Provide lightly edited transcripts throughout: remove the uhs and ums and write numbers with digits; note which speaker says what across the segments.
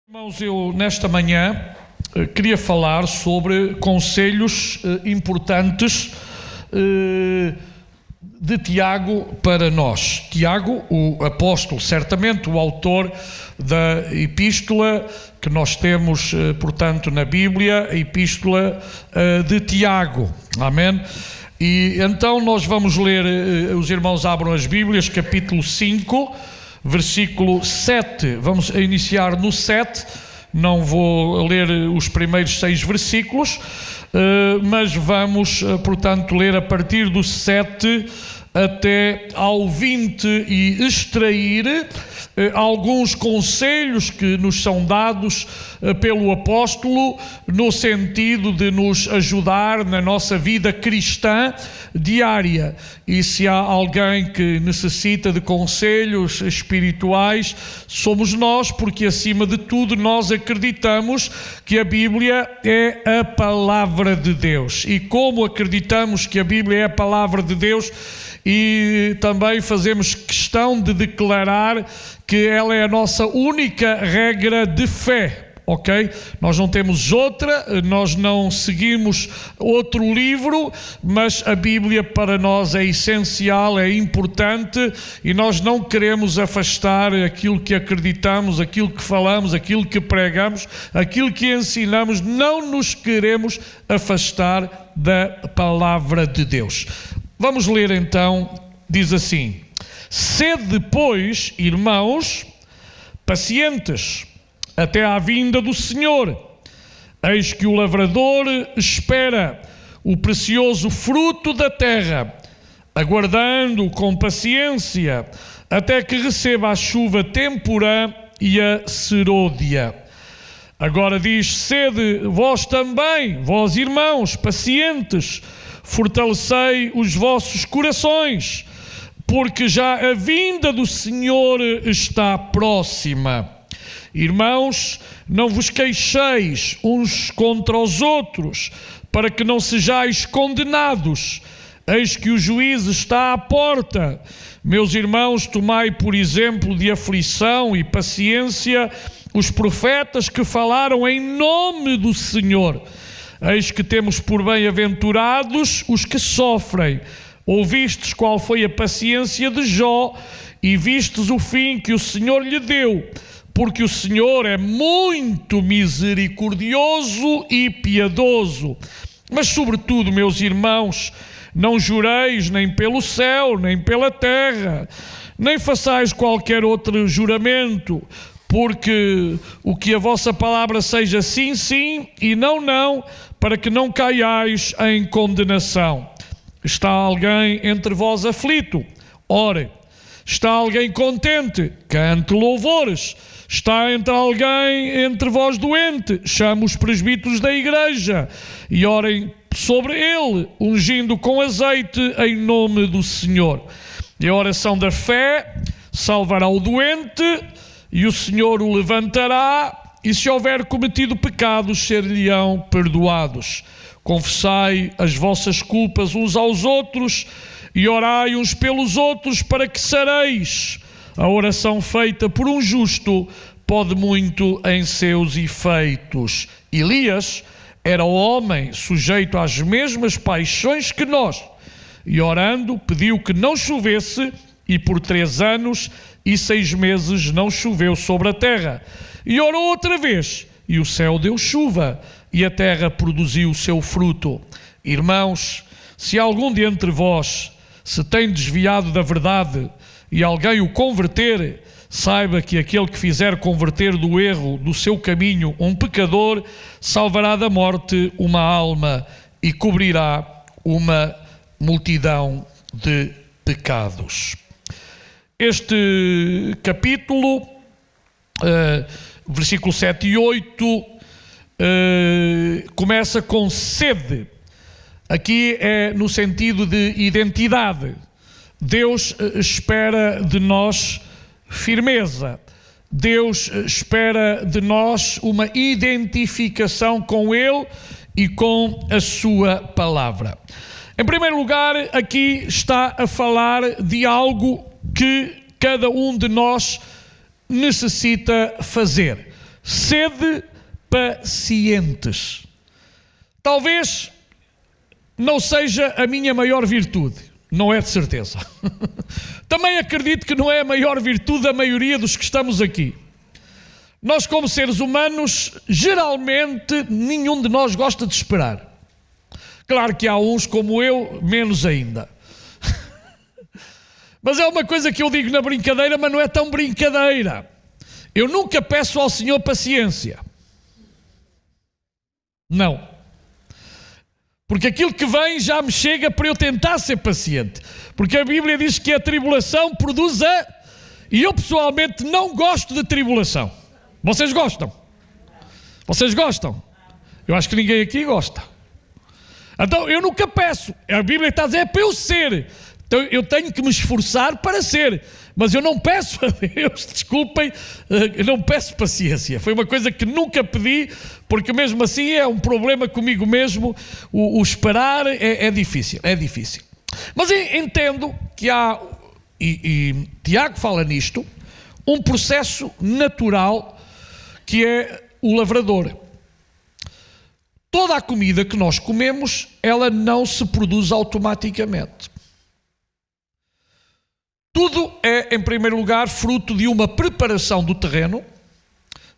Speaker 1: Irmãos, eu nesta manhã queria falar sobre conselhos importantes de Tiago para nós. Tiago, o apóstolo, certamente o autor da epístola que nós temos, portanto, na Bíblia, a epístola de Tiago. Amém? E então nós vamos ler, os irmãos abram as Bíblias, capítulo 5, versículo 7. Vamos iniciar no 7. Não vou ler os primeiros 6 versículos, mas vamos, portanto, ler a partir do 7 até ao 20 e extrair alguns conselhos que nos são dados pelo apóstolo no sentido de nos ajudar na nossa vida cristã diária. E se há alguém que necessita de conselhos espirituais, somos nós, porque acima de tudo nós acreditamos que a Bíblia é a palavra de Deus. E como acreditamos que a Bíblia é a palavra de Deus, e também fazemos questão de declarar que ela é a nossa única regra de fé, ok? Nós não temos outra, nós não seguimos outro livro, mas a Bíblia para nós é essencial, é importante, e nós não queremos afastar aquilo que acreditamos, aquilo que falamos, aquilo que pregamos, aquilo que ensinamos, não nos queremos afastar da palavra de Deus. Vamos ler então, diz assim: sede, pois, irmãos, pacientes, até à vinda do Senhor. Eis que o lavrador espera o precioso fruto da terra, aguardando com paciência, até que receba a chuva temporã e a serôdia. Agora diz: sede vós também, vós irmãos, pacientes, fortalecei os vossos corações, porque já a vinda do Senhor está próxima. Irmãos, não vos queixeis uns contra os outros, para que não sejais condenados. Eis que o juízo está à porta. Meus irmãos, tomai por exemplo de aflição e paciência os profetas que falaram em nome do Senhor. Eis que temos por bem-aventurados os que sofrem. Ouvistes qual foi a paciência de Jó e vistes o fim que o Senhor lhe deu, porque o Senhor é muito misericordioso e piedoso. Mas sobretudo, meus irmãos, não jureis nem pelo céu, nem pela terra, nem façais qualquer outro juramento, porque o que a vossa palavra seja sim, sim, e não, não, para que não caiais em condenação. Está alguém entre vós aflito? Ore. Está alguém contente? Cante louvores. Está alguém entre vós doente? Chame os presbíteros da igreja e orem sobre ele, ungindo com azeite em nome do Senhor. E a oração da fé salvará o doente, e o Senhor o levantará, e se houver cometido pecados, ser-lhe-ão perdoados. Confessai as vossas culpas uns aos outros, e orai uns pelos outros, para que sareis. A oração feita por um justo pode muito em seus efeitos. Elias era homem sujeito às mesmas paixões que nós, e orando pediu que não chovesse, e por 3 anos e 6 meses não choveu sobre a terra. E orou outra vez, e o céu deu chuva, e a terra produziu o seu fruto. Irmãos, se algum de entre vós se tem desviado da verdade, e alguém o converter, saiba que aquele que fizer converter do erro do seu caminho um pecador, salvará da morte uma alma, e cobrirá uma multidão de pecados. Este capítulo, versículo 7 e 8, começa com sede. Aqui é no sentido de identidade. Deus espera de nós firmeza. Deus espera de nós uma identificação com Ele e com a sua palavra. Em primeiro lugar, aqui está a falar de algo que cada um de nós necessita fazer. Sede pacientes. Talvez não seja a minha maior virtude, não é de certeza. Também acredito que não é a maior virtude da maioria dos que estamos aqui. Nós, como seres humanos, geralmente nenhum de nós gosta de esperar. Claro que há uns, como eu, menos ainda. Mas é uma coisa que eu digo na brincadeira, mas não é tão brincadeira. Eu nunca peço ao Senhor paciência. Não. Porque aquilo que vem já me chega para eu tentar ser paciente. Porque a Bíblia diz que a tribulação produz E eu pessoalmente não gosto de tribulação. Vocês gostam? Vocês gostam? Eu acho que ninguém aqui gosta. Então eu nunca peço. A Bíblia está a dizer, é para eu ser. Então eu tenho que me esforçar para ser. Mas eu não peço a Deus, desculpem, eu não peço paciência. Foi uma coisa que nunca pedi, porque mesmo assim é um problema comigo mesmo. O esperar é difícil, é difícil. Mas entendo que há, e Tiago fala nisto, um processo natural que é o lavrador. Toda a comida que nós comemos, ela não se produz automaticamente. Tudo é, em primeiro lugar, fruto de uma preparação do terreno,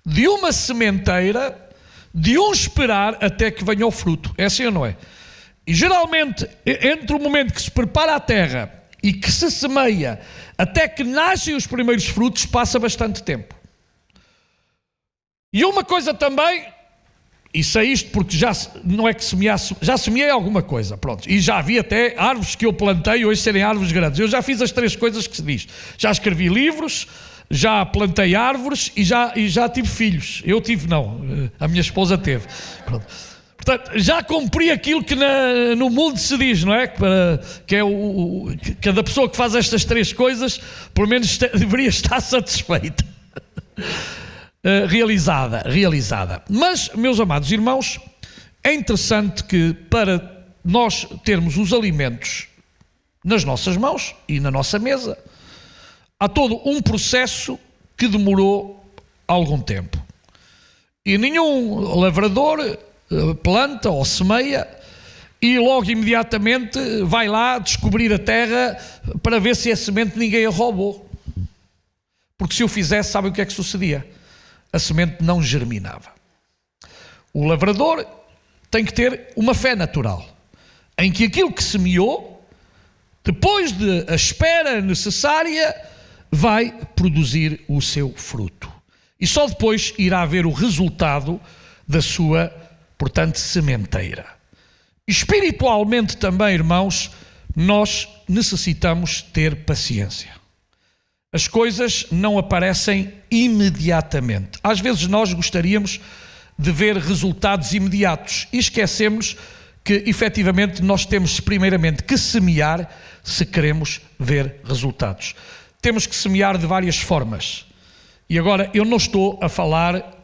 Speaker 1: de uma sementeira, de um esperar até que venha o fruto. É assim ou não é? E geralmente, entre o momento que se prepara a terra e que se semeia, até que nascem os primeiros frutos, passa bastante tempo. E uma coisa também, e sei isto porque já não é que já semeei alguma coisa, pronto, e já vi até árvores que eu plantei hoje serem árvores grandes. Eu já fiz as 3 coisas que se diz. Já escrevi livros, já plantei árvores e já tive filhos. Eu tive não, a minha esposa teve. Pronto. Portanto, já cumpri aquilo que no mundo se diz, não é? Que é cada pessoa que faz estas 3 coisas, pelo menos deveria estar satisfeita. Realizada. Mas, meus amados irmãos, é interessante que para nós termos os alimentos nas nossas mãos e na nossa mesa, há todo um processo que demorou algum tempo. E nenhum lavrador planta ou semeia e logo imediatamente vai lá descobrir a terra para ver se a semente ninguém a roubou. Porque se o fizesse, sabe o que é que sucedia? A semente não germinava. O lavrador tem que ter uma fé natural, em que aquilo que semeou, depois da espera necessária, vai produzir o seu fruto. E só depois irá ver o resultado da sua, portanto, sementeira. Espiritualmente também, irmãos, nós necessitamos ter paciência. As coisas não aparecem imediatamente. Às vezes nós gostaríamos de ver resultados imediatos e esquecemos que, efetivamente, nós temos primeiramente que semear se queremos ver resultados. Temos que semear de várias formas. E agora, eu não estou a falar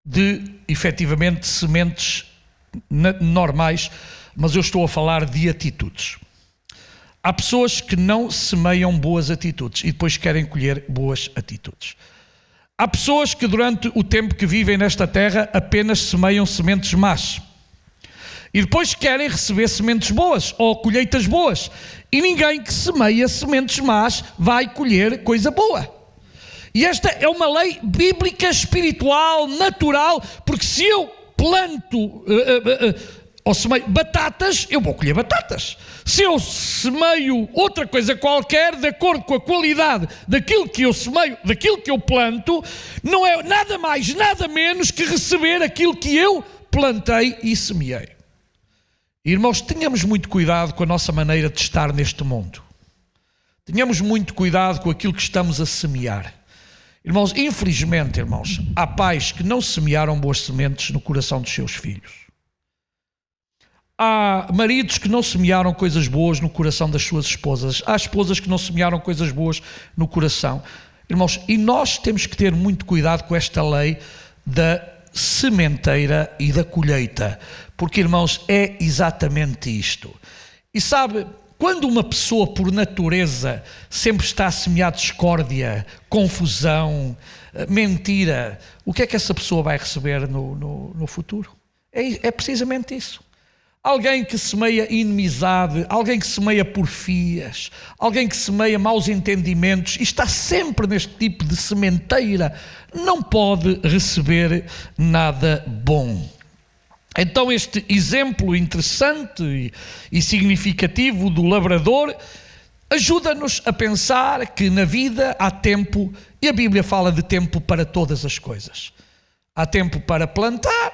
Speaker 1: de, efetivamente, sementes normais, mas eu estou a falar de atitudes. Há pessoas que não semeiam boas atitudes e depois querem colher boas atitudes. Há pessoas que durante o tempo que vivem nesta terra apenas semeiam sementes más. E depois querem receber sementes boas ou colheitas boas. E ninguém que semeia sementes más vai colher coisa boa. E esta é uma lei bíblica, espiritual, natural, porque se eu planto ou semeio batatas, eu vou colher batatas. Se eu semeio outra coisa qualquer, de acordo com a qualidade daquilo que eu semeio, daquilo que eu planto, não é nada mais, nada menos que receber aquilo que eu plantei e semeei. Irmãos, tenhamos muito cuidado com a nossa maneira de estar neste mundo. Tenhamos muito cuidado com aquilo que estamos a semear. Irmãos, infelizmente, irmãos, há pais que não semearam boas sementes no coração dos seus filhos. Há maridos que não semearam coisas boas no coração das suas esposas. Há esposas que não semearam coisas boas no coração. Irmãos, e nós temos que ter muito cuidado com esta lei da sementeira e da colheita. Porque, irmãos, é exatamente isto. E sabe, Quando uma pessoa, por natureza, sempre está a semear discórdia, confusão, mentira, o que é que essa pessoa vai receber no futuro? É precisamente isso. Alguém que semeia inimizade, alguém que semeia porfias, alguém que semeia maus entendimentos e está sempre neste tipo de sementeira, não pode receber nada bom. Então este exemplo interessante e significativo do lavrador ajuda-nos a pensar que na vida há tempo, e a Bíblia fala de tempo para todas as coisas. Há tempo para plantar,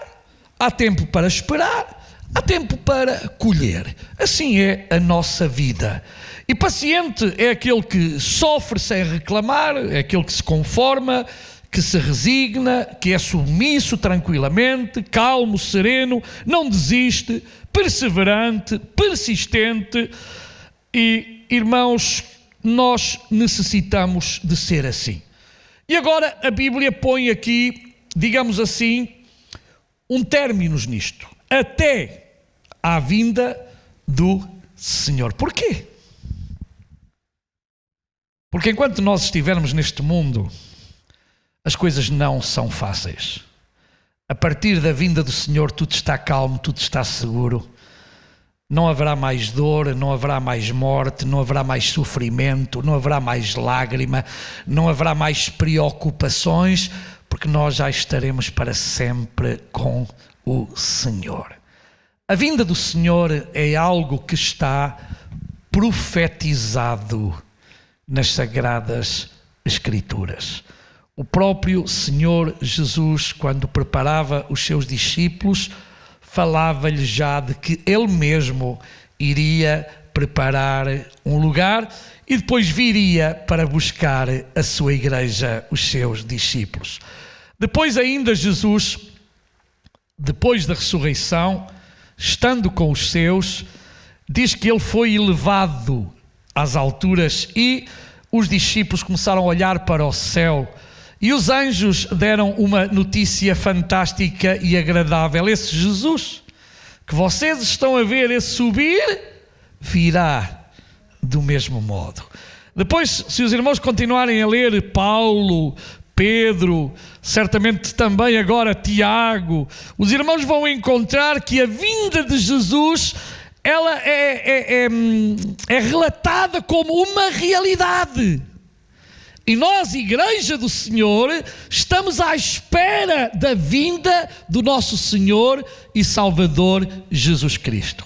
Speaker 1: há tempo para esperar, há tempo para colher. Assim é a nossa vida. E paciente é aquele que sofre sem reclamar, é aquele que se conforma, que se resigna, que é submisso tranquilamente, calmo, sereno, não desiste, perseverante, persistente. E, irmãos, nós necessitamos de ser assim. E agora a Bíblia põe aqui, digamos assim, um término nisto. Até à vinda do Senhor. Porquê? Porque enquanto nós estivermos neste mundo, as coisas não são fáceis. A partir da vinda do Senhor, tudo está calmo, tudo está seguro. Não haverá mais dor, não haverá mais morte, não haverá mais sofrimento, não haverá mais lágrima, não haverá mais preocupações, porque nós já estaremos para sempre com o Senhor. A vinda do Senhor é algo que está profetizado nas Sagradas Escrituras. O próprio Senhor Jesus, quando preparava os seus discípulos, falava-lhes já de que Ele mesmo iria preparar um lugar e depois viria para buscar a sua igreja, os seus discípulos. Depois ainda Jesus, depois da ressurreição, estando com os seus, diz que Ele foi elevado às alturas e os discípulos começaram a olhar para o céu. E os anjos deram uma notícia fantástica e agradável. Esse Jesus que vocês estão a ver, esse subir, virá do mesmo modo. Depois, se os irmãos continuarem a ler Paulo, Pedro, certamente também agora Tiago, os irmãos vão encontrar que a vinda de Jesus, ela é relatada como uma realidade. E nós, Igreja do Senhor, estamos à espera da vinda do nosso Senhor e Salvador Jesus Cristo.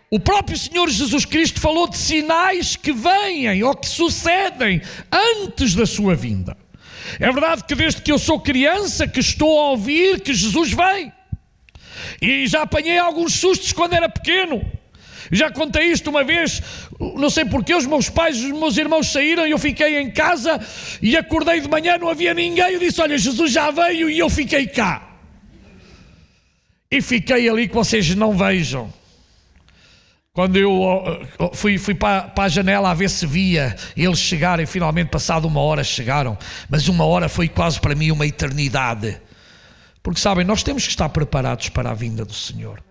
Speaker 1: O próprio Senhor Jesus Cristo falou de sinais que vêm ou que sucedem antes da sua vinda. É verdade que desde que eu sou criança que estou a ouvir que Jesus vem. E já apanhei alguns sustos quando era pequeno. Já contei isto uma vez, não sei porquê, os meus pais, os meus irmãos saíram e eu fiquei em casa e acordei de manhã, não havia ninguém. Eu disse, olha, Jesus já veio, e eu fiquei cá. E fiquei ali que vocês não vejam. Quando eu fui para a janela a ver se via eles chegarem, finalmente passado uma hora chegaram, mas uma hora foi quase para mim uma eternidade. Porque sabem, nós temos que estar preparados para a vinda do Senhor.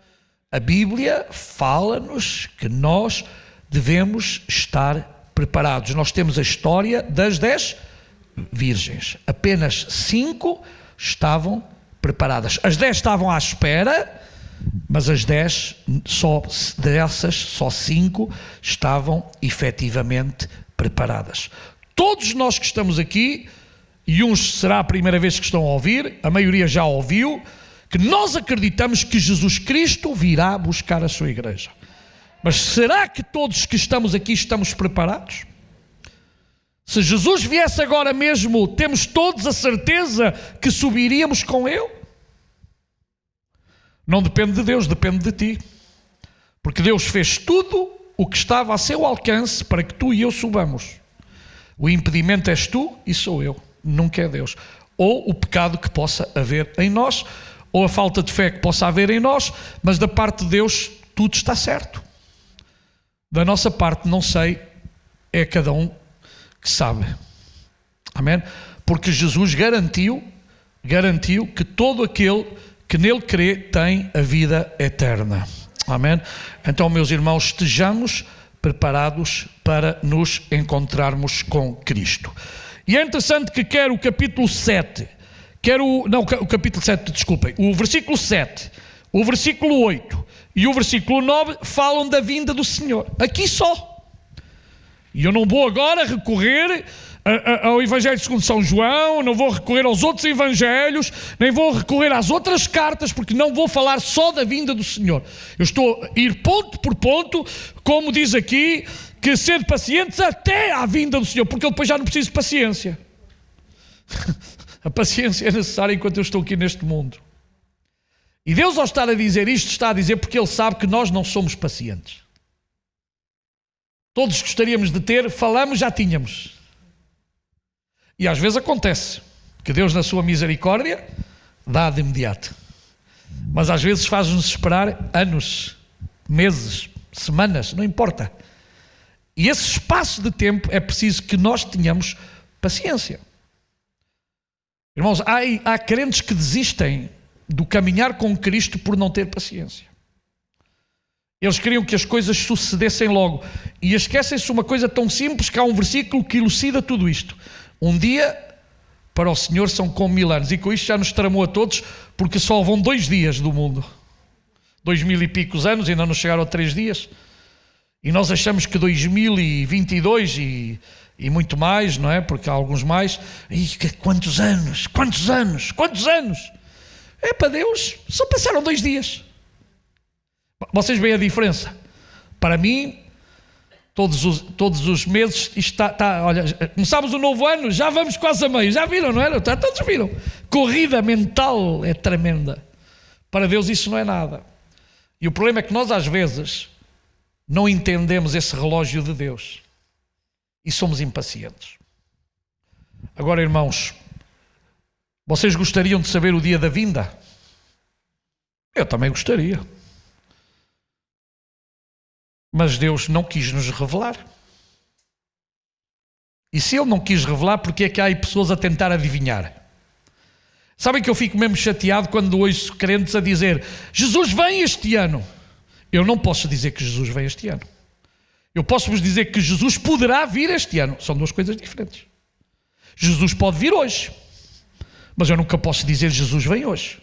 Speaker 1: A Bíblia fala-nos que nós devemos estar preparados. Nós temos a história das 10 virgens. Apenas 5 estavam preparadas. As 10 estavam à espera, mas as 10, só 5 estavam efetivamente preparadas. Todos nós que estamos aqui, e uns será a primeira vez que estão a ouvir, a maioria já ouviu, que nós acreditamos que Jesus Cristo virá buscar a sua igreja. Mas será que todos que estamos aqui estamos preparados? Se Jesus viesse agora mesmo, temos todos a certeza que subiríamos com Ele? Não depende de Deus, depende de ti. Porque Deus fez tudo o que estava a seu alcance para que tu e eu subamos. O impedimento és tu e sou eu, nunca é Deus. Ou o pecado que possa haver em nós, ou a falta de fé que possa haver em nós, mas da parte de Deus tudo está certo. Da nossa parte não sei, é cada um que sabe. Amém? Porque Jesus garantiu que todo aquele que nele crê tem a vida eterna. Amém? Então, meus irmãos, estejamos preparados para nos encontrarmos com Cristo. E é interessante que quer o capítulo 7, o versículo 7, o versículo 8 e o versículo 9 falam da vinda do Senhor. Aqui só. E eu não vou agora recorrer ao Evangelho segundo São João, não vou recorrer aos outros evangelhos, nem vou recorrer às outras cartas, porque não vou falar só da vinda do Senhor. Eu estou a ir ponto por ponto, como diz aqui, que ser pacientes até à vinda do Senhor, porque eu depois já não preciso de paciência. A paciência é necessária enquanto eu estou aqui neste mundo. E Deus, ao estar a dizer isto, está a dizer porque Ele sabe que nós não somos pacientes. Todos gostaríamos de ter, falamos, já tínhamos. E às vezes acontece que Deus, na sua misericórdia, dá de imediato. Mas às vezes faz-nos esperar anos, meses, semanas, não importa. E esse espaço de tempo é preciso que nós tenhamos paciência. Irmãos, há crentes que desistem do caminhar com Cristo por não ter paciência. Eles queriam que as coisas sucedessem logo. E esquecem-se uma coisa tão simples, que há um versículo que elucida tudo isto. Um dia para o Senhor são como 1000 anos. E com isto já nos tramou a todos, porque só vão 2 dias do mundo. 2000 e picos anos, ainda não chegaram a 3 dias. E nós achamos que 2022 e muito mais, não é? Porque há alguns mais. E quantos anos? Quantos anos? Quantos anos? É para Deus, só passaram 2 dias. Vocês veem a diferença? Para mim, todos os meses, olha, começámos o novo ano, já vamos quase a meio, já viram, não é? Todos viram. Corrida mental é tremenda. Para Deus isso não é nada. E o problema é que nós às vezes não entendemos esse relógio de Deus e somos impacientes. Agora, irmãos, vocês gostariam de saber o dia da vinda? Eu também gostaria. Mas Deus não quis nos revelar. E se Ele não quis revelar, porque é que há aí pessoas a tentar adivinhar? Sabem que eu fico mesmo chateado quando ouço crentes a dizer: Jesus vem este ano. Eu não posso dizer que Jesus vem este ano. Eu posso vos dizer que Jesus poderá vir este ano. São 2 coisas diferentes. Jesus pode vir hoje, mas eu nunca posso dizer Jesus vem hoje.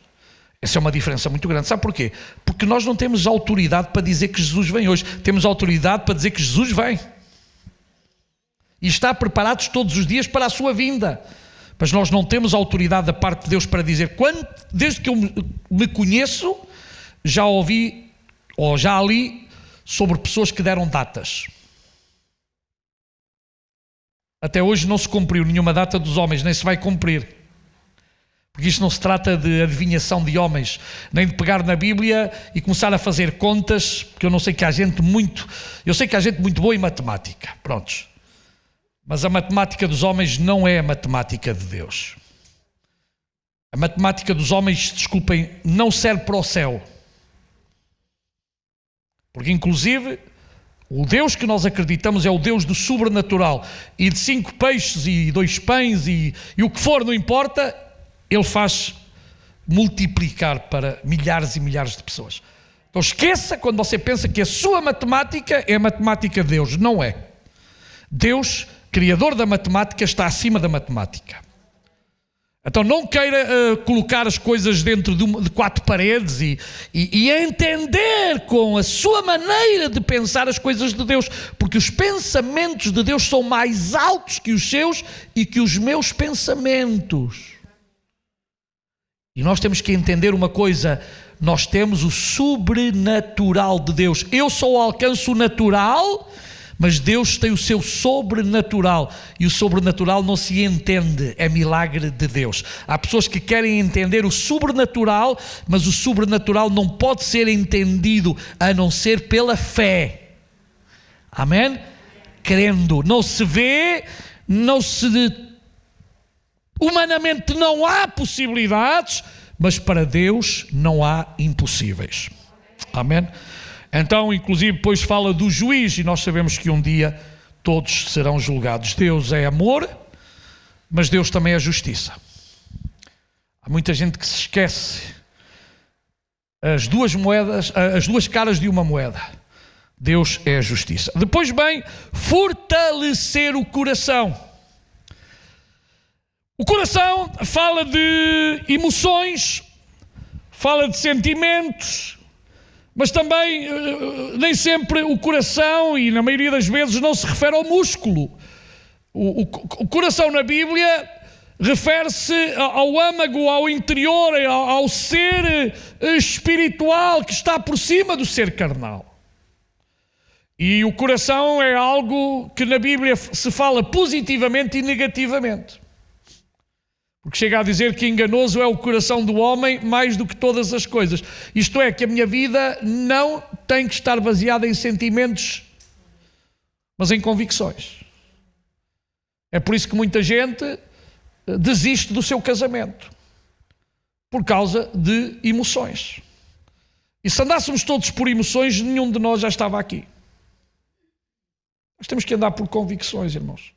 Speaker 1: Essa é uma diferença muito grande. Sabe porquê? Porque nós não temos autoridade para dizer que Jesus vem hoje. Temos autoridade para dizer que Jesus vem. E está preparados todos os dias para a sua vinda. Mas nós não temos autoridade da parte de Deus para dizer. Desde que eu me conheço, já ouvi ou já li sobre pessoas que deram datas. Até hoje não se cumpriu nenhuma data dos homens, nem se vai cumprir. Porque isto não se trata de adivinhação de homens, nem de pegar na Bíblia e começar a fazer contas, porque eu sei que há gente muito boa em matemática, prontos. Mas a matemática dos homens não é a matemática de Deus. A matemática dos homens, desculpem, não serve para o céu. Porque inclusive o Deus que nós acreditamos é o Deus do sobrenatural. E de 5 peixes e 2 pães e o que for, não importa, Ele faz multiplicar para milhares e milhares de pessoas. Então esqueça quando você pensa que a sua matemática é a matemática de Deus. Não é. Deus, criador da matemática, está acima da matemática. Então não queira colocar as coisas dentro de 4 paredes e entender com a sua maneira de pensar as coisas de Deus, porque os pensamentos de Deus são mais altos que os seus e que os meus pensamentos. E nós temos que entender uma coisa: nós temos o sobrenatural de Deus. Eu só alcanço o natural, mas Deus tem o seu sobrenatural. E o sobrenatural não se entende, é milagre de Deus. Há pessoas que querem entender o sobrenatural, mas o sobrenatural não pode ser entendido a não ser pela fé. Amém? Crendo. Não se vê, humanamente não há possibilidades, mas para Deus não há impossíveis. Amém? Então, inclusive, depois fala do juiz, e nós sabemos que um dia todos serão julgados. Deus é amor, mas Deus também é justiça. Há muita gente que se esquece as duas caras de uma moeda. Deus é a justiça. Depois vem fortalecer o coração. O coração fala de emoções, fala de sentimentos, mas também nem sempre o coração, e na maioria das vezes, não se refere ao músculo. O coração na Bíblia refere-se ao âmago, ao interior, ao ser espiritual que está por cima do ser carnal. E o coração é algo que na Bíblia se fala positivamente e negativamente. Porque chega a dizer que enganoso é o coração do homem mais do que todas as coisas. Isto é, que a minha vida não tem que estar baseada em sentimentos, mas em convicções. É por isso que muita gente desiste do seu casamento, por causa de emoções. E se andássemos todos por emoções, nenhum de nós já estava aqui. Nós temos que andar por convicções, irmãos.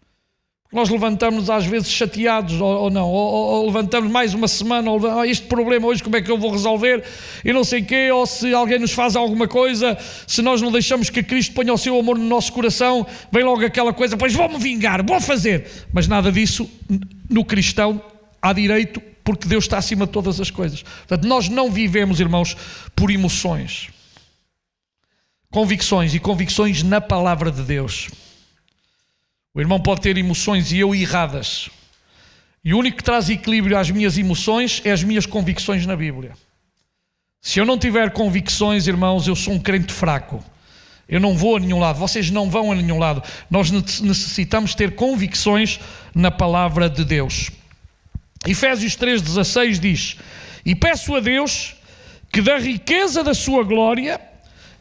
Speaker 1: Porque nós levantamos às vezes chateados ou não, ou levantamos mais uma semana, ou este problema hoje como é que eu vou resolver, e não sei o quê, ou se alguém nos faz alguma coisa, se nós não deixamos que Cristo ponha o seu amor no nosso coração, vem logo aquela coisa, pois vou-me vingar, vou fazer. Mas nada disso no cristão há direito, porque Deus está acima de todas as coisas. Portanto, nós não vivemos, irmãos, por emoções. Convicções, e convicções na palavra de Deus. O irmão pode ter emoções e eu erradas. E o único que traz equilíbrio às minhas emoções é as minhas convicções na Bíblia. Se eu não tiver convicções, irmãos, eu sou um crente fraco. Eu não vou a nenhum lado, vocês não vão a nenhum lado. Nós necessitamos ter convicções na palavra de Deus. Efésios 3,16 diz: e peço a Deus que da riqueza da sua glória,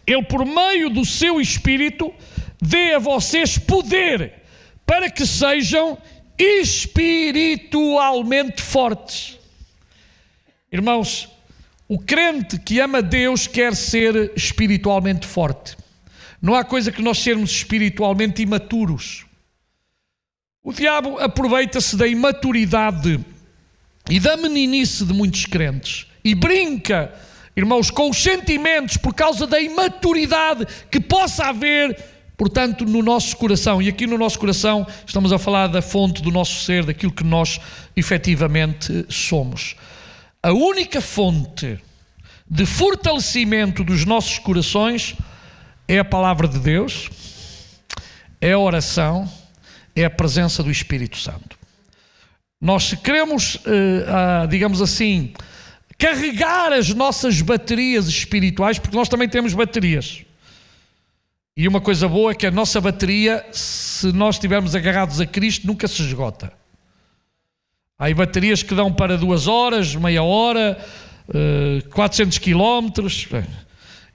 Speaker 1: Ele por meio do seu Espírito dê a vocês poder para que sejam espiritualmente fortes. Irmãos, o crente que ama Deus quer ser espiritualmente forte. Não há coisa que nós sermos espiritualmente imaturos. O diabo aproveita-se da imaturidade e da meninice de muitos crentes e brinca, irmãos, com os sentimentos por causa da imaturidade que possa haver, portanto, no nosso coração. E aqui no nosso coração estamos a falar da fonte do nosso ser, daquilo que nós efetivamente somos. A única fonte de fortalecimento dos nossos corações é a palavra de Deus, é a oração, é a presença do Espírito Santo. Nós, se queremos, digamos assim, carregar as nossas baterias espirituais, porque nós também temos baterias. E uma coisa boa é que a nossa bateria, se nós estivermos agarrados a Cristo, nunca se esgota. Há aí baterias que dão para 2 horas, meia hora, 400 quilómetros.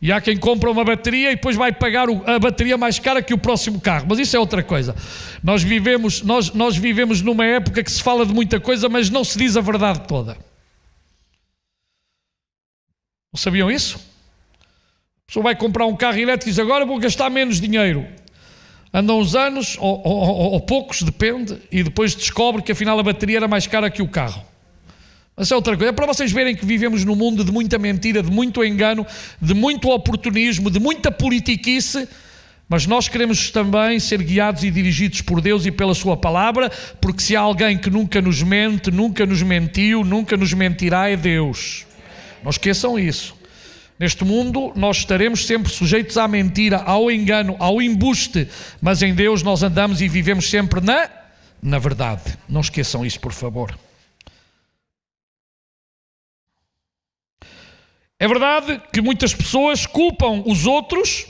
Speaker 1: E há quem compra uma bateria e depois vai pagar a bateria mais cara que o próximo carro. Mas isso é outra coisa. Nós vivemos numa época que se fala de muita coisa, mas não se diz a verdade toda. Não sabiam isso? A pessoa vai comprar um carro elétrico e diz: agora vou gastar menos dinheiro. Andam uns anos, ou poucos, depende, e depois descobre que afinal a bateria era mais cara que o carro. Mas é outra coisa. É para vocês verem que vivemos num mundo de muita mentira, de muito engano, de muito oportunismo, de muita politiquice, mas nós queremos também ser guiados e dirigidos por Deus e pela sua palavra, porque se há alguém que nunca nos mente, nunca nos mentiu, nunca nos mentirá, é Deus. Não esqueçam isso. Neste mundo nós estaremos sempre sujeitos à mentira, ao engano, ao embuste, mas em Deus nós andamos e vivemos sempre na verdade. Não esqueçam isso, por favor. É verdade que muitas pessoas culpam os outros,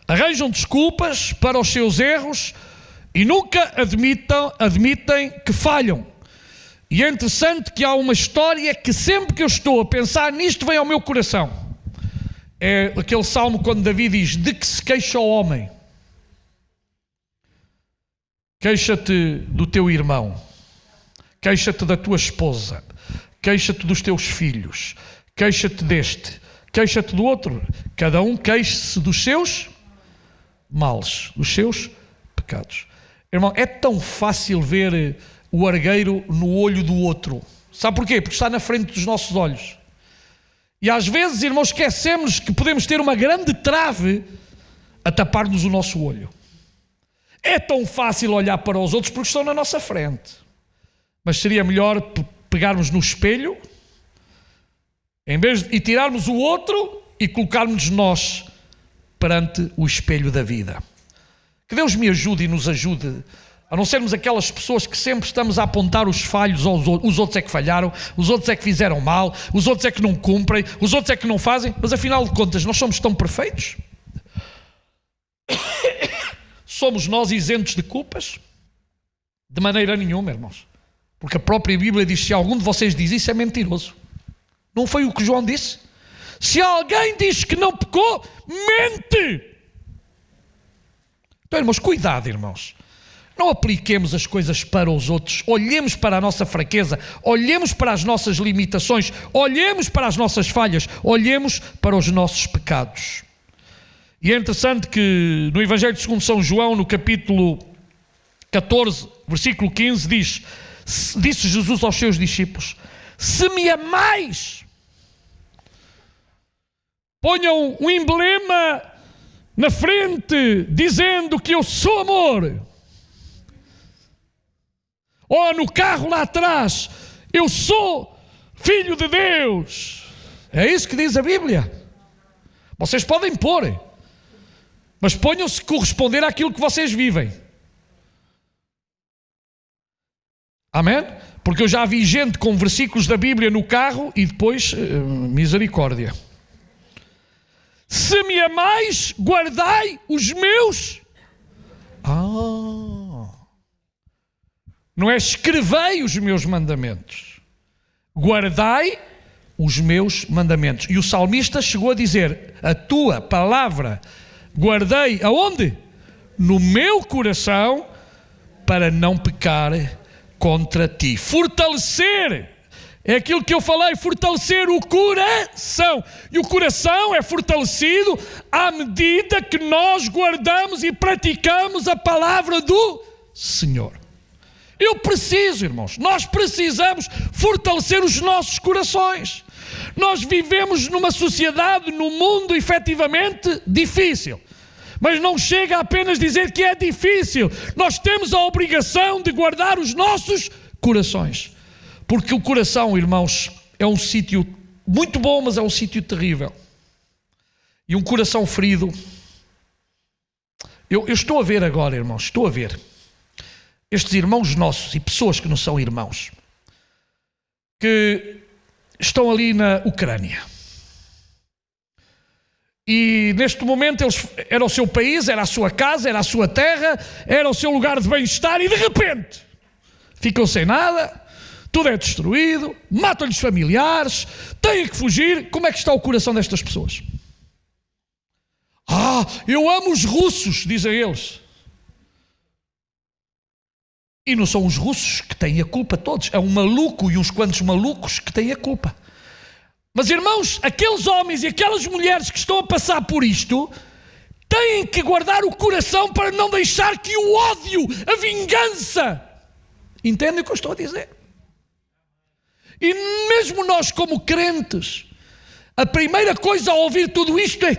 Speaker 1: arranjam desculpas para os seus erros e nunca admitem que falham. E é interessante que há uma história que sempre que eu estou a pensar nisto vem ao meu coração. É aquele salmo quando Davi diz: de que se queixa o homem? Queixa-te do teu irmão, queixa-te da tua esposa, queixa-te dos teus filhos, queixa-te deste, queixa-te do outro. Cada um queixe-se dos seus males, dos seus pecados. Irmão, é tão fácil ver o argueiro no olho do outro. Sabe porquê? Porque está na frente dos nossos olhos. E às vezes, irmãos, esquecemos que podemos ter uma grande trave a tapar-nos o nosso olho. É tão fácil olhar para os outros porque estão na nossa frente. Mas seria melhor pegarmos no espelho, e tirarmos o outro e colocarmos nós perante o espelho da vida. Que Deus me ajude e nos ajude a não sermos aquelas pessoas que sempre estamos a apontar os falhos aos outros. Os outros é que falharam, os outros é que fizeram mal, os outros é que não cumprem, os outros é que não fazem. Mas afinal de contas, nós somos tão perfeitos? Somos nós isentos de culpas? De maneira nenhuma, irmãos. Porque a própria Bíblia diz: se algum de vocês diz isso, é mentiroso. Não foi o que João disse? Se alguém diz que não pecou, mente! Então, irmãos, cuidado, irmãos. Não apliquemos as coisas para os outros. Olhemos para a nossa fraqueza, olhemos para as nossas limitações, olhemos para as nossas falhas, olhemos para os nossos pecados. E é interessante que no Evangelho segundo São João, no capítulo 14, versículo 15, disse Jesus aos seus discípulos: se me amais, ponham um emblema na frente dizendo que eu sou amor. Ou no carro lá atrás, eu sou filho de Deus. É isso que diz a Bíblia. Vocês podem pôr, mas ponham-se corresponder àquilo que vocês vivem. Amém? Porque eu já vi gente com versículos da Bíblia no carro e depois, misericórdia. Se me amais, guardai os meus. Não é escrevei os meus mandamentos. Guardai os meus mandamentos. E o salmista chegou a dizer: a tua palavra guardei aonde? No meu coração, para não pecar contra ti. Fortalecer é aquilo que eu falei, fortalecer o coração. E o coração é fortalecido à medida que nós guardamos e praticamos a palavra do Senhor. Eu preciso, irmãos, nós precisamos fortalecer os nossos corações. Nós vivemos numa sociedade, num mundo efetivamente difícil. Mas não chega a apenas dizer que é difícil. Nós temos a obrigação de guardar os nossos corações. Porque o coração, irmãos, é um sítio muito bom, mas é um sítio terrível. E um coração ferido. Eu estou a ver agora, irmãos, estou a ver estes irmãos nossos e pessoas que não são irmãos, que estão ali na Ucrânia. E neste momento era o seu país, era a sua casa, era a sua terra, era o seu lugar de bem-estar, e de repente ficam sem nada, tudo é destruído, matam-lhes familiares, têm que fugir. Como é que está o coração destas pessoas? Eu amo os russos, dizem eles. E não são os russos que têm a culpa todos, é um maluco e uns quantos malucos que têm a culpa. Mas, irmãos, aqueles homens e aquelas mulheres que estão a passar por isto têm que guardar o coração para não deixar que o ódio, a vingança... Entendem o que eu estou a dizer? E mesmo nós como crentes, a primeira coisa a ouvir tudo isto é: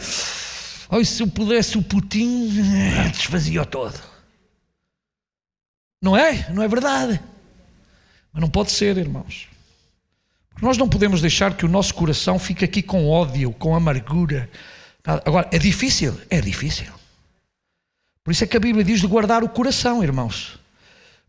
Speaker 1: se eu pudesse o Putin, desfazia-o todo. Não é? Não é verdade? Mas não pode ser, irmãos. Porque nós não podemos deixar que o nosso coração fique aqui com ódio, com amargura. Agora, é difícil? É difícil. Por isso é que a Bíblia diz de guardar o coração, irmãos.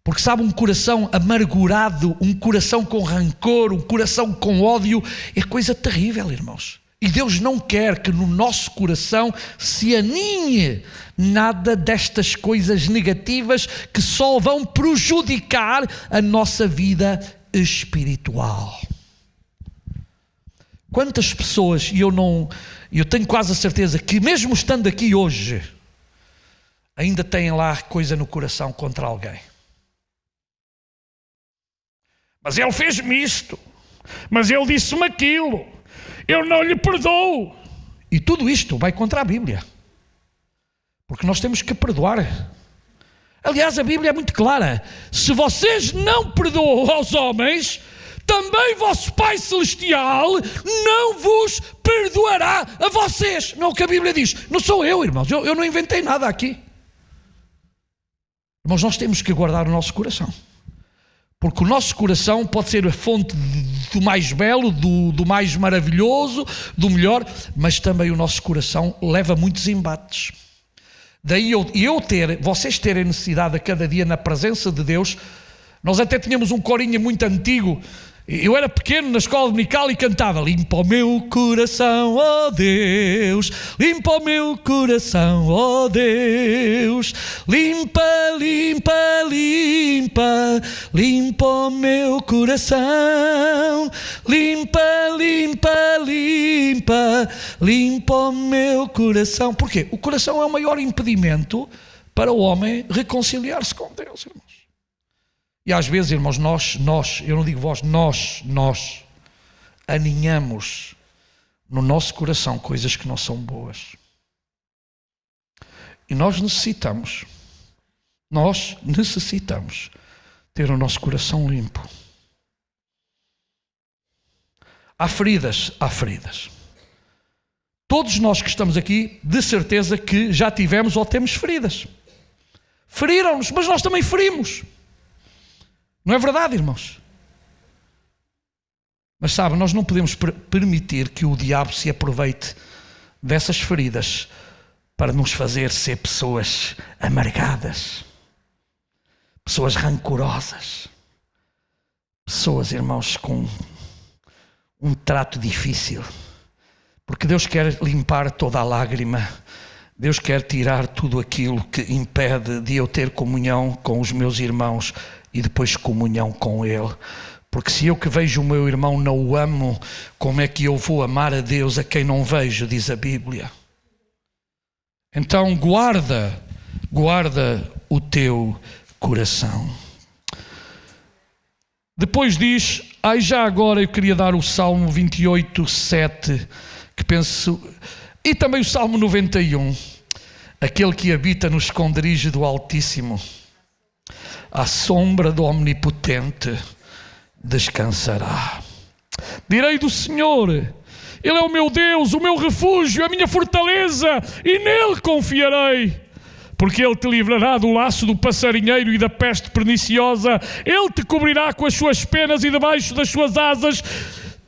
Speaker 1: Porque sabe, um coração amargurado, um coração com rancor, um coração com ódio, é coisa terrível, irmãos. E Deus não quer que no nosso coração se aninhe nada destas coisas negativas que só vão prejudicar a nossa vida espiritual. Quantas pessoas, e eu tenho quase a certeza que mesmo estando aqui hoje, ainda têm lá coisa no coração contra alguém. Mas ele fez-me isto, mas ele disse-me aquilo, eu não lhe perdoo. E tudo isto vai contra a Bíblia. Porque nós temos que perdoar. Aliás, a Bíblia é muito clara. Se vocês não perdoam aos homens, também vosso Pai Celestial não vos perdoará a vocês. Não é o que a Bíblia diz. Não sou eu, irmãos. Eu não inventei nada aqui. Irmãos, nós temos que guardar o nosso coração. Porque o nosso coração pode ser a fonte do mais belo, do mais maravilhoso, do melhor, mas também o nosso coração leva muitos embates. Daí vocês terem necessidade a cada dia na presença de Deus. Nós até tínhamos um corinho muito antigo. Eu era pequeno na escola dominical e cantava: limpa o meu coração, ó Deus, limpa o meu coração, ó Deus, limpa, limpa, limpa, limpa o meu coração, limpa, limpa, limpa, limpa o meu coração. Porquê? O coração é o maior impedimento para o homem reconciliar-se com Deus, irmãos. E às vezes, irmãos, nós, eu não digo vós, nós aninhamos no nosso coração coisas que não são boas. E nós necessitamos ter o nosso coração limpo. Há feridas. Todos nós que estamos aqui, de certeza que já tivemos ou temos feridas. Feriram-nos, mas nós também ferimos. Não é verdade, irmãos? Mas sabe, nós não podemos permitir que o diabo se aproveite dessas feridas para nos fazer ser pessoas amargadas, pessoas rancorosas, pessoas, irmãos, com um trato difícil. Porque Deus quer limpar toda a lágrima. Deus quer tirar tudo aquilo que impede de eu ter comunhão com os meus irmãos e depois comunhão com Ele. Porque se eu que vejo o meu irmão não o amo, como é que eu vou amar a Deus a quem não vejo, diz a Bíblia. Então guarda o teu coração. Depois diz, já agora eu queria dar o Salmo 28, 7, que penso, e também o Salmo 91, aquele que habita no esconderijo do Altíssimo, à sombra do Omnipotente descansará. Direi do Senhor, Ele é o meu Deus, o meu refúgio, a minha fortaleza, e nele confiarei. Porque Ele te livrará do laço do passarinheiro e da peste perniciosa. Ele te cobrirá com as suas penas e debaixo das suas asas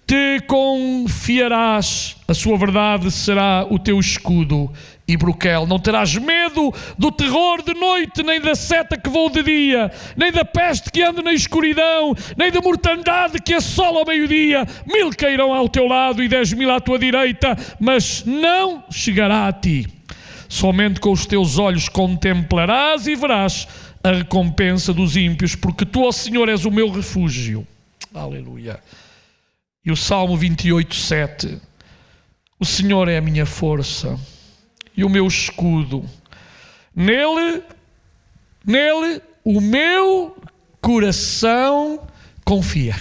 Speaker 1: te confiarás. A sua verdade será o teu escudo e broquel. Não terás medo do terror de noite, nem da seta que voa de dia, nem da peste que anda na escuridão, nem da mortandade que assola ao meio-dia. 1000 cairão ao teu lado e 10.000 à tua direita, mas não chegará a ti. Somente com os teus olhos contemplarás e verás a recompensa dos ímpios, porque tu, ó Senhor, és o meu refúgio. Aleluia. E o Salmo 28, 7. O Senhor é a minha força e o meu escudo. Nele o meu coração confia.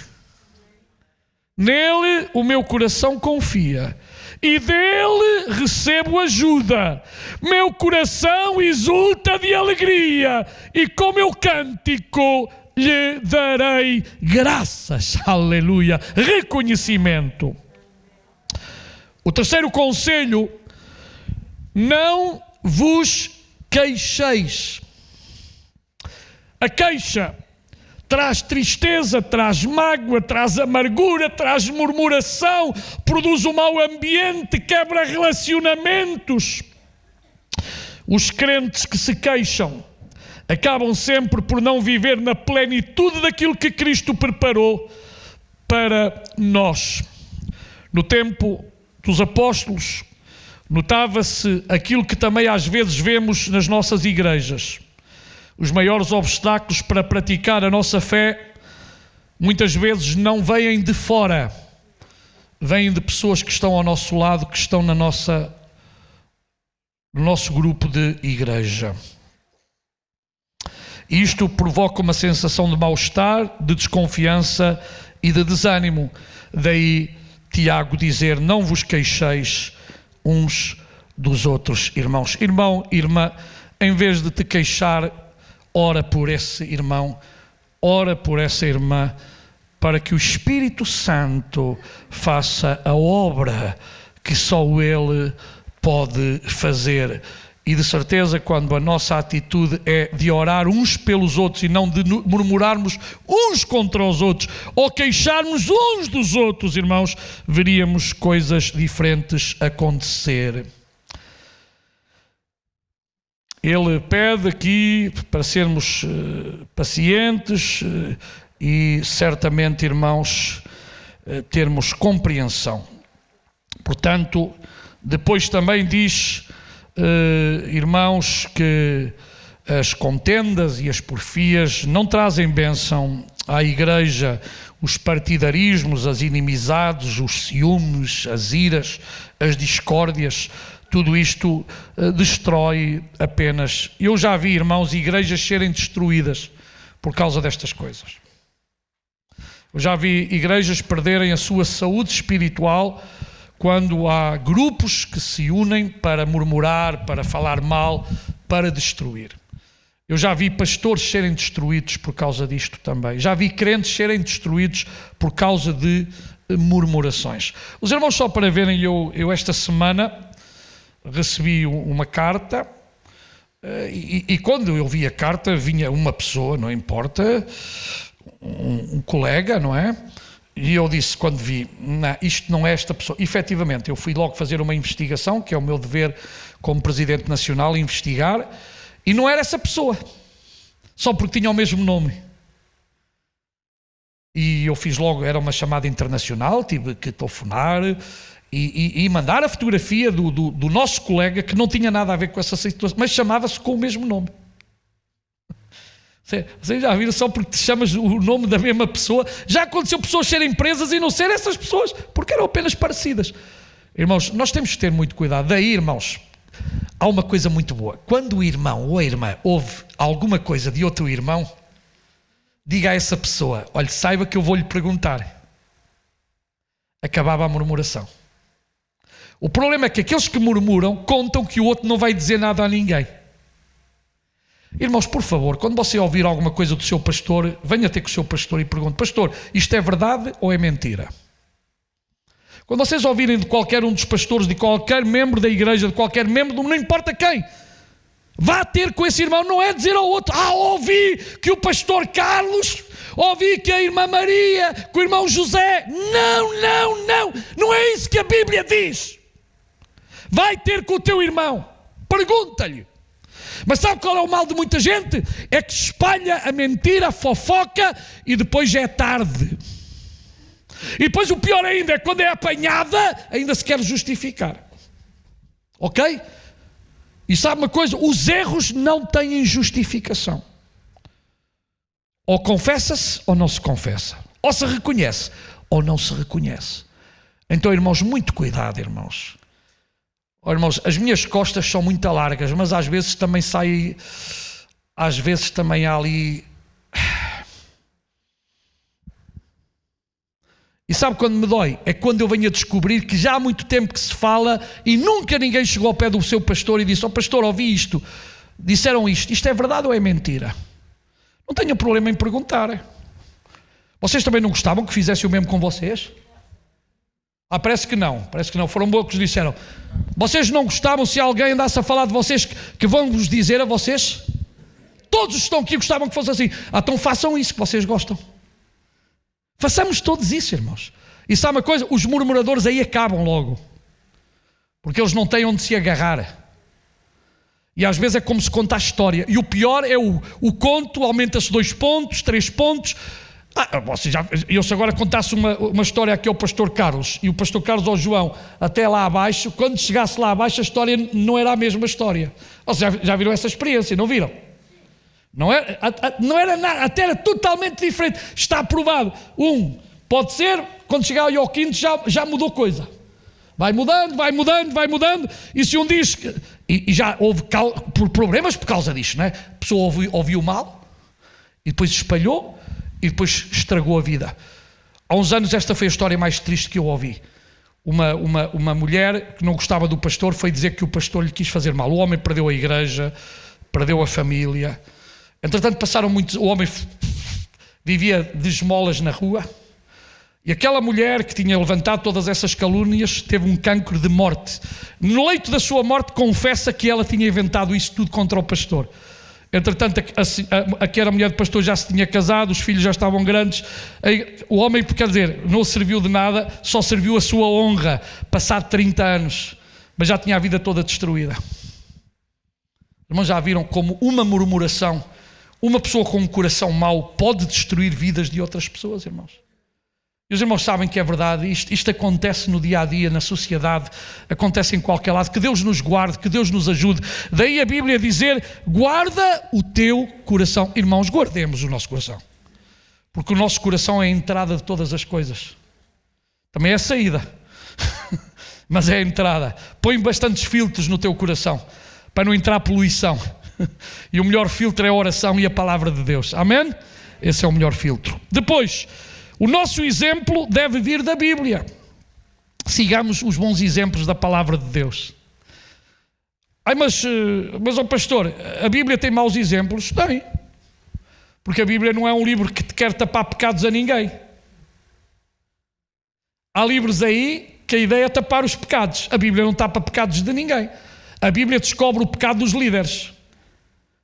Speaker 1: Nele o meu coração confia. E dele recebo ajuda. Meu coração exulta de alegria, e com meu cântico lhe darei graças. Aleluia. Reconhecimento. O terceiro conselho: não vos queixeis. A queixa traz tristeza, traz mágoa, traz amargura, traz murmuração, produz um mau ambiente, quebra relacionamentos. Os crentes que se queixam acabam sempre por não viver na plenitude daquilo que Cristo preparou para nós. No tempo dos apóstolos, notava-se aquilo que também às vezes vemos nas nossas igrejas. Os maiores obstáculos para praticar a nossa fé muitas vezes não vêm de fora, vêm de pessoas que estão ao nosso lado, que estão no nosso grupo de igreja. Isto provoca uma sensação de mal-estar, de desconfiança e de desânimo. Daí Tiago dizer: não vos queixeis uns dos outros, irmãos. Irmão, irmã, em vez de te queixar, ora por esse irmão, ora por essa irmã, para que o Espírito Santo faça a obra que só Ele pode fazer. E de certeza, quando a nossa atitude é de orar uns pelos outros e não de murmurarmos uns contra os outros ou queixarmos uns dos outros, irmãos, veríamos coisas diferentes acontecer. Ele pede aqui para sermos pacientes e certamente, irmãos, termos compreensão. Portanto, depois também diz, irmãos, que as contendas e as porfias não trazem bênção à igreja. Os partidarismos, as inimizades, os ciúmes, as iras, as discórdias, tudo isto destrói apenas. Eu já vi, irmãos, igrejas serem destruídas por causa destas coisas. Eu já vi igrejas perderem a sua saúde espiritual quando há grupos que se unem para murmurar, para falar mal, para destruir. Eu já vi pastores serem destruídos por causa disto também. Já vi crentes serem destruídos por causa de murmurações. Os irmãos, só para verem, eu esta semana recebi uma carta e quando eu vi a carta vinha uma pessoa, não importa, um colega, não é? E eu disse, quando vi, não, isto não é esta pessoa. Efetivamente, eu fui logo fazer uma investigação, que é o meu dever como Presidente Nacional, investigar, e não era essa pessoa, só porque tinha o mesmo nome. E eu fiz logo, era uma chamada internacional, tive que telefonar e mandar a fotografia do nosso colega, que não tinha nada a ver com essa situação, mas chamava-se com o mesmo nome. Vocês já viram, só porque te chamas o nome da mesma pessoa? Já aconteceu pessoas serem presas e não serem essas pessoas, porque eram apenas parecidas. Irmãos, nós temos que ter muito cuidado. Daí, irmãos, há uma coisa muito boa. Quando o irmão ou a irmã ouve alguma coisa de outro irmão, diga a essa pessoa, olha, saiba que eu vou lhe perguntar. Acabava a murmuração. O problema é que aqueles que murmuram contam que o outro não vai dizer nada a ninguém. Irmãos, por favor, quando você ouvir alguma coisa do seu pastor, venha ter com o seu pastor e pergunte, pastor, isto é verdade ou é mentira? Quando vocês ouvirem de qualquer um dos pastores, de qualquer membro da igreja, de qualquer membro, não importa quem, vá ter com esse irmão, não é dizer ao outro, ouvi que o pastor Carlos, ouvi que a irmã Maria, que o irmão José, não é isso que a Bíblia diz. Vai ter com o teu irmão, pergunta-lhe. Mas sabe qual é o mal de muita gente? É que espalha a mentira, a fofoca e depois já é tarde. E depois o pior ainda é quando é apanhada, ainda se quer justificar. Ok? E sabe uma coisa? Os erros não têm justificação. Ou confessa-se ou não se confessa. Ou se reconhece ou não se reconhece. Então, irmãos, muito cuidado, irmãos. Oh, irmãos, as minhas costas são muito largas, mas às vezes também sai, às vezes também há ali. E sabe quando me dói? É quando eu venho a descobrir que já há muito tempo que se fala e nunca ninguém chegou ao pé do seu pastor e disse, pastor, ouvi isto, disseram isto é verdade ou é mentira? Não tenho problema em perguntar. Vocês também não gostavam que fizessem o mesmo com vocês? Parece que não, foram poucos que disseram. Vocês não gostavam se alguém andasse a falar de vocês que vão vos dizer a vocês? Todos os que estão aqui gostavam que fosse assim. Então façam isso que vocês gostam. Façamos todos isso, irmãos. E sabe uma coisa? Os murmuradores aí acabam logo. Porque eles não têm onde se agarrar. E às vezes é como se conta a história. E o pior é o conto, aumenta-se 2 pontos, 3 pontos. Eu se agora contasse uma história aqui ao pastor Carlos e o pastor Carlos ao João até lá abaixo, quando chegasse lá abaixo a história não era a mesma história. Vocês já viram essa experiência, não viram? Não era nada, até era totalmente diferente. Está aprovado. Pode ser, quando chegar ao quinto já mudou coisa. Vai mudando. E se diz que... E já houve problemas por causa disto, não é? A pessoa ouviu mal e depois espalhou e depois estragou a vida. Há uns anos esta foi a história mais triste que eu ouvi. Uma mulher que não gostava do pastor foi dizer que o pastor lhe quis fazer mal. O homem perdeu a igreja, perdeu a família. Entretanto passaram muitos... O homem vivia de esmolas na rua E aquela mulher que tinha levantado todas essas calúnias teve um cancro de morte. No leito da sua morte confessa que ela tinha inventado isso tudo contra o pastor. Entretanto, aquela mulher de pastor já se tinha casado, os filhos já estavam grandes. O homem, quer dizer, não serviu de nada, só serviu a sua honra, passado 30 anos. Mas já tinha a vida toda destruída. Irmãos, já viram como uma murmuração, uma pessoa com um coração mau pode destruir vidas de outras pessoas, irmãos? E os irmãos sabem que é verdade, isto acontece no dia a dia, na sociedade, acontece em qualquer lado. Que Deus nos guarde, que Deus nos ajude. Daí a Bíblia dizer: guarda o teu coração. Irmãos, guardemos o nosso coração, porque o nosso coração é a entrada de todas as coisas, também é a saída, mas é a entrada. Põe bastantes filtros no teu coração para não entrar poluição, e o melhor filtro é a oração e a palavra de Deus. Amém? Esse é o melhor filtro. Depois, o nosso exemplo deve vir da Bíblia. Sigamos os bons exemplos da palavra de Deus. Mas ó pastor, a Bíblia tem maus exemplos? Tem. Porque a Bíblia não é um livro que te quer tapar pecados a ninguém. Há livros aí que a ideia é tapar os pecados. A Bíblia não tapa pecados de ninguém. A Bíblia descobre o pecado dos líderes.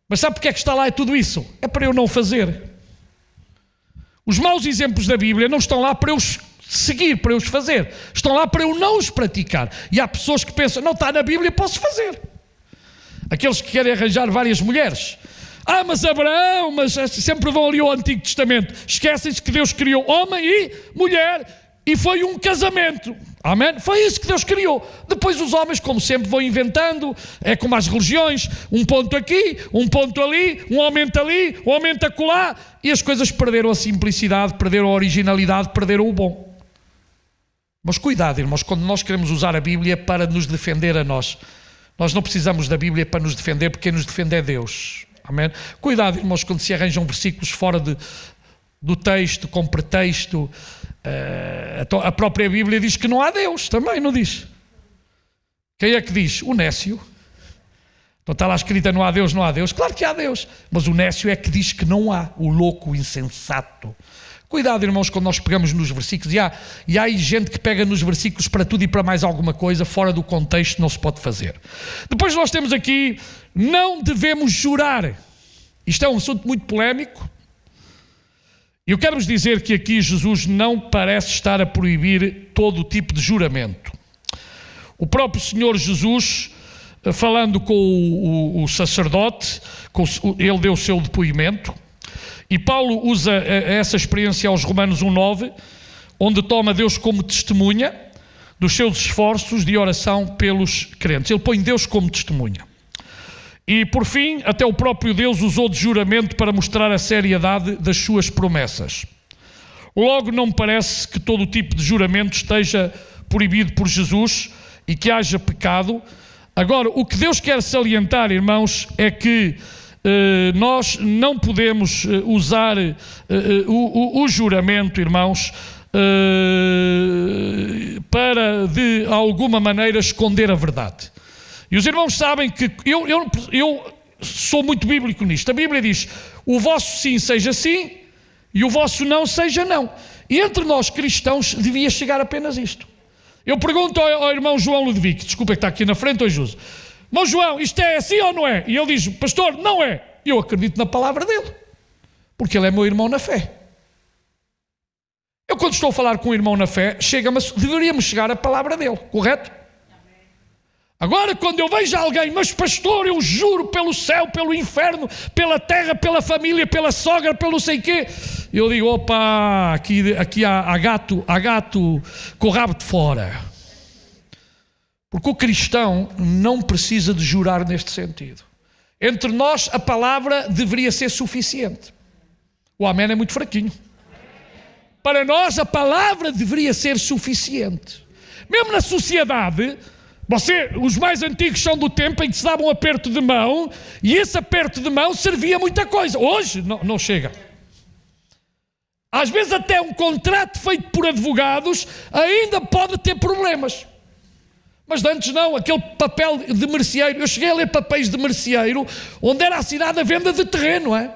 Speaker 1: Mas sabe porque é que está lá tudo isso? É para eu não fazer. Os maus exemplos da Bíblia não estão lá para eu seguir, para eu os fazer. Estão lá para eu não os praticar. E há pessoas que pensam: não está na Bíblia, posso fazer. Aqueles que querem arranjar várias mulheres. Mas Abraão, mas sempre vão ali ao Antigo Testamento. Esquecem-se que Deus criou homem e mulher e foi um casamento. Amém? Foi isso que Deus criou. Depois os homens, como sempre, vão inventando. É como as religiões: um ponto aqui, um ponto ali, um aumento ali, um aumento acolá, e as coisas perderam a simplicidade, perderam a originalidade, perderam o bom. Mas cuidado, irmãos, quando nós queremos usar a Bíblia para nos defender a nós não precisamos da Bíblia para nos defender, porque quem nos defende é Deus. Amém? Cuidado, irmãos, quando se arranjam versículos fora do texto, com pretexto. A própria Bíblia diz que não há Deus, também não diz? Quem é que diz? O nécio. Então está lá escrita: não há Deus, não há Deus. Claro que há Deus, mas o nécio é que diz que não há. O louco, o insensato. Cuidado, irmãos, quando nós pegamos nos versículos. E há aí gente que pega nos versículos para tudo e para mais alguma coisa. Fora do contexto não se pode fazer. Depois nós temos aqui: não devemos jurar. Isto é um assunto muito polémico. Eu quero-vos dizer que aqui Jesus não parece estar a proibir todo o tipo de juramento. O próprio Senhor Jesus, falando com o sacerdote, ele deu o seu depoimento, e Paulo usa essa experiência aos Romanos 1:9, onde toma Deus como testemunha dos seus esforços de oração pelos crentes. Ele põe Deus como testemunha. E por fim, até o próprio Deus usou de juramento para mostrar a seriedade das suas promessas. Logo, não me parece que todo o tipo de juramento esteja proibido por Jesus e que haja pecado. Agora, o que Deus quer salientar, irmãos, é que nós não podemos usar o juramento, irmãos, para de alguma maneira esconder a verdade. E os irmãos sabem que eu sou muito bíblico nisto. A Bíblia diz: o vosso sim seja sim e o vosso não seja não. E entre nós cristãos devia chegar apenas isto. Eu pergunto ao irmão João Ludovico, desculpa que está aqui na frente hoje, uso: irmão João, isto é assim ou não é? E ele diz: pastor, não é. Eu acredito na palavra dele, porque ele é meu irmão na fé. Eu, quando estou a falar com um irmão na fé, deveríamos chegar à palavra dele, correto? Agora, quando eu vejo alguém: mas pastor, eu juro pelo céu, pelo inferno, pela terra, pela família, pela sogra, pelo sei quê, eu digo: opa, aqui há gato com o rabo de fora. Porque o cristão não precisa de jurar neste sentido. Entre nós a palavra deveria ser suficiente. O amém é muito fraquinho. Para nós a palavra deveria ser suficiente. Mesmo na sociedade, os mais antigos são do tempo em que se dava um aperto de mão, e esse aperto de mão servia muita coisa. Hoje não chega. Às vezes até um contrato feito por advogados ainda pode ter problemas. Mas antes não, aquele papel de merceeiro. Eu cheguei a ler papéis de merceeiro onde era assinada a venda de terreno, é?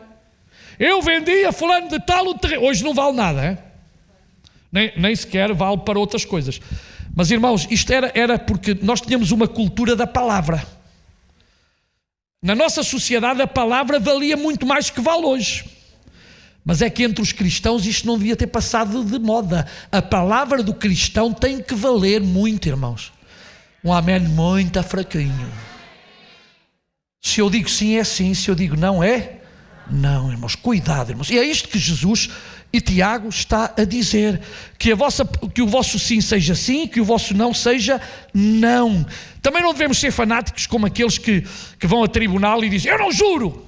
Speaker 1: Eu vendia fulano de tal o terreno. Hoje não vale nada, é? Nem sequer vale para outras coisas. Mas, irmãos, isto era porque nós tínhamos uma cultura da palavra. Na nossa sociedade a palavra valia muito mais que vale hoje. Mas é que entre os cristãos isto não devia ter passado de moda. A palavra do cristão tem que valer muito, irmãos. Um amém muito fraquinho. Se eu digo sim, é sim. Se eu digo não, é não, irmãos. Cuidado, irmãos. E é isto que Jesus e Tiago está a dizer. Que o vosso sim seja sim, que o vosso não seja não. Também não devemos ser fanáticos como aqueles que vão a tribunal e dizem, eu não juro.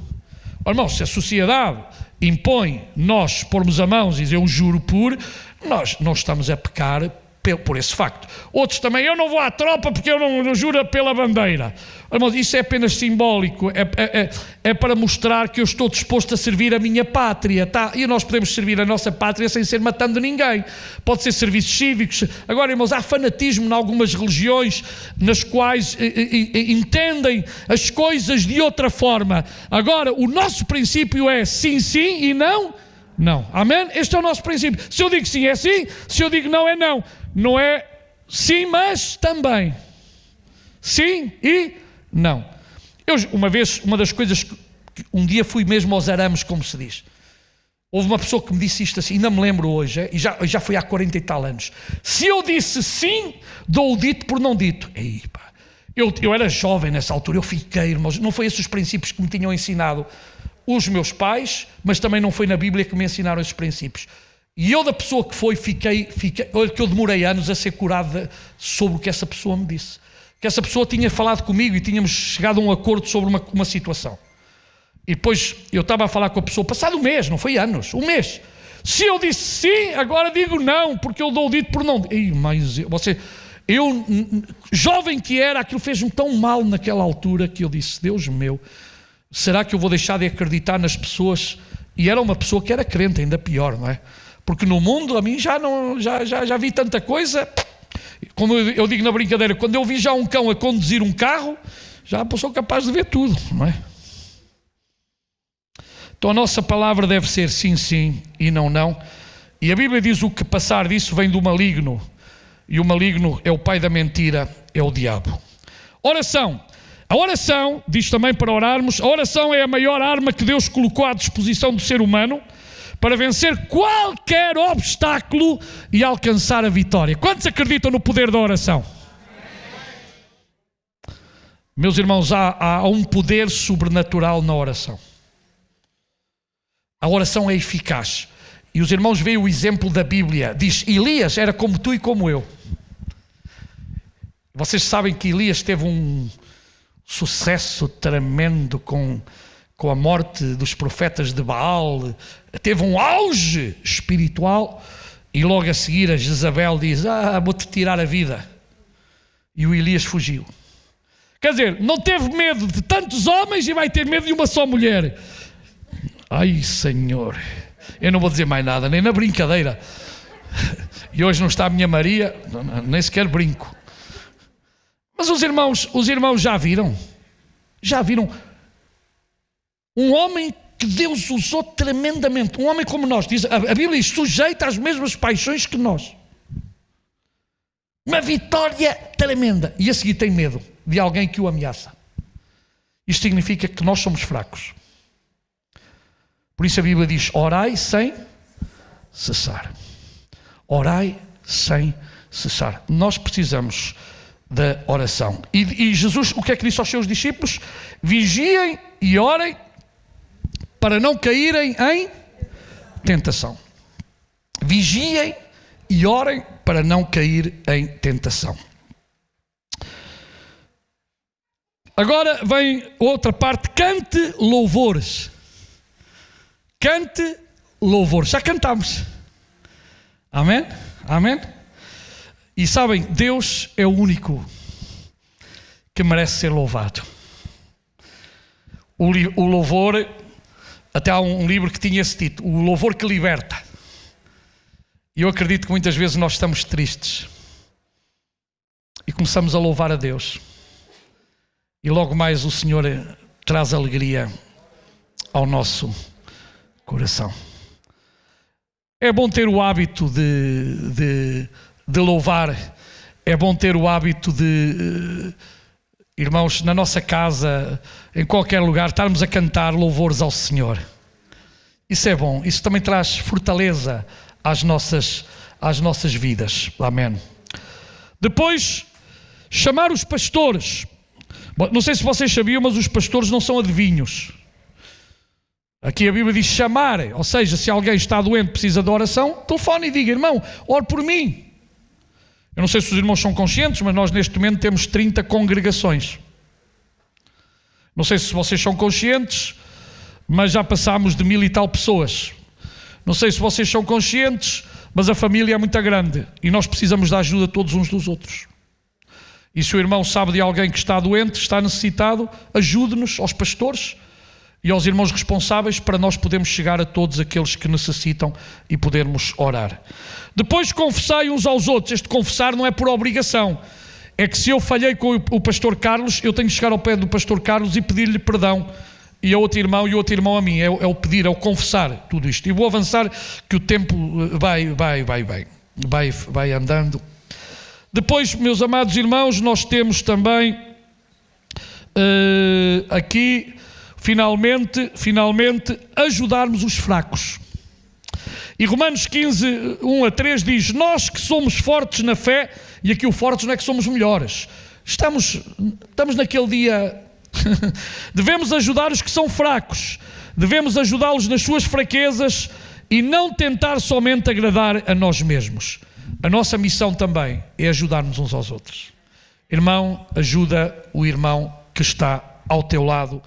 Speaker 1: Irmãos, se a sociedade impõe nós pormos a mãos e dizer eu juro por, nós não estamos a pecar por esse facto. Outros também, eu não vou à tropa porque eu não juro pela bandeira. Irmãos, isso é apenas simbólico, é para mostrar que eu estou disposto a servir a minha pátria, tá? E nós podemos servir a nossa pátria sem ser matando ninguém. Pode ser serviços cívicos. Agora, irmãos, há fanatismo em algumas religiões nas quais entendem as coisas de outra forma. Agora, o nosso princípio é sim, sim e não, não. Amém? Este é o nosso princípio. Se eu digo sim, é sim. Se eu digo não, é não. Não é sim, mas também. Sim e não. Uma das coisas que um dia fui mesmo aos arames, como se diz. Houve uma pessoa que me disse isto assim, ainda me lembro hoje, e já foi há 40 e tal anos. Se eu disse sim, dou o dito por não dito. Eu era jovem nessa altura, eu fiquei, irmãos, não foi esses os princípios que me tinham ensinado os meus pais, mas também não foi na Bíblia que me ensinaram esses princípios. E eu, da pessoa que foi, fiquei, olha que eu demorei anos a ser curado sobre o que essa pessoa me disse. Que essa pessoa tinha falado comigo e tínhamos chegado a um acordo sobre uma situação. E depois eu estava a falar com a pessoa, passado um mês, não foi anos, um mês. Se eu disse sim, agora digo não, porque eu dou o dito por não. Mas eu, jovem que era, aquilo fez-me tão mal naquela altura que eu disse, Deus meu, será que eu vou deixar de acreditar nas pessoas? E era uma pessoa que era crente, ainda pior, não é? Porque no mundo, a mim já vi tanta coisa. Como eu digo na brincadeira, quando eu vi já um cão a conduzir um carro, já sou capaz de ver tudo, não é? Então a nossa palavra deve ser sim, sim e não, não. E a Bíblia diz o que passar disso vem do maligno. E o maligno é o pai da mentira, é o diabo. Oração. A oração, diz também para orarmos, a oração é a maior arma que Deus colocou à disposição do ser humano para vencer qualquer obstáculo e alcançar a vitória. Quantos acreditam no poder da oração? Meus irmãos, há um poder sobrenatural na oração. A oração é eficaz. E os irmãos veem o exemplo da Bíblia. Diz, Elias era como tu e como eu. Vocês sabem que Elias teve um sucesso tremendo com a morte dos profetas de Baal, teve um auge espiritual e logo a seguir a Jezabel diz, vou-te tirar a vida. E o Elias fugiu. Quer dizer, não teve medo de tantos homens e vai ter medo de uma só mulher. Ai, Senhor, eu não vou dizer mais nada, nem na brincadeira. E hoje não está a minha Maria, nem sequer brinco. Mas os irmãos já viram um homem que Deus usou tremendamente, um homem como nós, diz, a Bíblia diz, sujeita às mesmas paixões que nós. Uma vitória tremenda. E a seguir tem medo de alguém que o ameaça. Isto significa que nós somos fracos. Por isso a Bíblia diz, orai sem cessar. Orai sem cessar. Nós precisamos da oração. E Jesus, o que é que disse aos seus discípulos? Vigiem e orem para não caírem em tentação. Vigiem e orem para não cair em tentação. Agora vem outra parte, cante louvores. Cante louvores. Já cantamos. Amém? Amém? E sabem, Deus é o único que merece ser louvado. O louvor, até há um livro que tinha esse título, o louvor que liberta. E eu acredito que muitas vezes nós estamos tristes e começamos a louvar a Deus. E logo mais o Senhor traz alegria ao nosso coração. É bom ter o hábito de louvar, é bom ter o hábito de, irmãos, na nossa casa, em qualquer lugar, estarmos a cantar louvores ao Senhor. Isso é bom, isso também traz fortaleza às nossas vidas. Amém. Depois, chamar os pastores. Não sei se vocês sabiam, mas os pastores não são adivinhos. Aqui a Bíblia diz chamar, ou seja, se alguém está doente, precisa de oração, telefone e diga: irmão, ore por mim. Eu não sei se os irmãos são conscientes, mas nós neste momento temos 30 congregações. Não sei se vocês são conscientes, mas já passámos de 1000 e tal pessoas. Não sei se vocês são conscientes, mas a família é muito grande e nós precisamos da ajuda todos uns dos outros. E se o irmão sabe de alguém que está doente, está necessitado, ajude-nos aos pastores e aos irmãos responsáveis para nós podermos chegar a todos aqueles que necessitam e podermos orar. Depois confessai uns aos outros. Este confessar não é por obrigação. É que se eu falhei com o pastor Carlos, eu tenho que chegar ao pé do pastor Carlos e pedir-lhe perdão. E a outro irmão a mim. É o pedir, é o confessar tudo isto. E vou avançar que o tempo vai andando. Depois, meus amados irmãos, nós temos também aqui, finalmente, ajudarmos os fracos. E Romanos 15, 1-3 diz: nós que somos fortes na fé, e aqui o fortes não é que somos melhores, estamos naquele dia, devemos ajudar os que são fracos, devemos ajudá-los nas suas fraquezas e não tentar somente agradar a nós mesmos. A nossa missão também é ajudarmos uns aos outros. Irmão, ajuda o irmão que está ao teu lado.